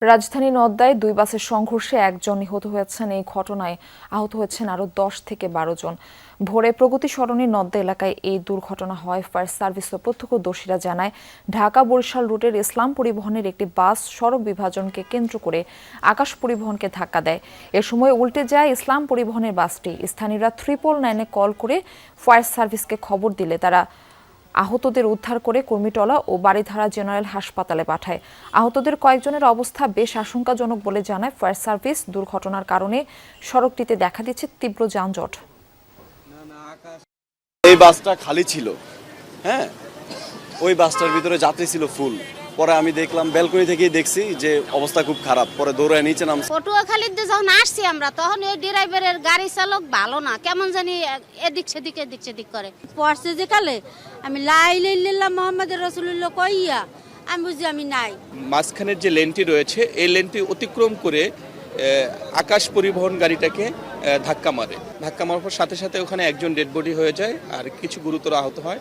রাজধানী নওদায় দুই বাসের সংঘর্ষে একজন নিহত হয়েছেন। এই ঘটনায় আহত হয়েছেন আরও 10 থেকে 12 জন। ভোরে প্রগতি সরণি নওদা এলাকায় এই দুর্ঘটনা হয়। ফায়ার সার্ভিস ও প্রত্যক্ষদর্শীরা জানায়, ঢাকা বরিশাল রুটের ইসলাম পরিবহনের একটি বাস সড়ক বিভাজনকে কেন্দ্র করে আকাশ পরিবহনকে ধাক্কা দেয়। এ সময় উল্টে যায় ইসলাম পরিবহনের বাসটি। স্থানীয়রা 999-এ কল করে ফায়ার সার্ভিসকে খবর দিলে তারা আহতদের উদ্ধার করে কুর্মিটলা ও বারিধারা জেনারেল হাসপাতালে পাঠায়। আহতদের কয়েকজনের অবস্থা বেশ আশঙ্কাজনক বলে জানায় ফায়ার সার্ভিস। দুর্ঘটনার কারণে সড়কটিতে দেখা দিচ্ছে তীব্র যানজট। এই বাসটা খালি ছিল, হ্যাঁ, ওই বাসটার ভিতরে যাত্রী ছিল ফুল। পরে আমি দেখলাম, ব্যালকনি থেকেই দেখছি যে অবস্থা খুব খারাপ। পরে দৌড়ায় নিচে নামছি। পটুয়াখালীতে যখন আসছি আমরা, তখন ওই ড্রাইভারের গাড়ি চালক ভালো না, কেমন জানি এদিক সেদিক করে পড়ছে যে কালে আমি লাইলাম মোহাম্মদ রাসূলুল্লাহ কইয়া আমি বুঝি আমি নাই। মাঝখানের যে লেনটি রয়েছে এই লেনটি অতিক্রম করে আকাশ পরিবহন গাড়িটাকে ধাক্কা মারে। ধাক্কা মারার পর সাথে সাথে ওখানে একজন ডেড বডি হয়ে যায় আর কিছু গুরুতর আহত হয়।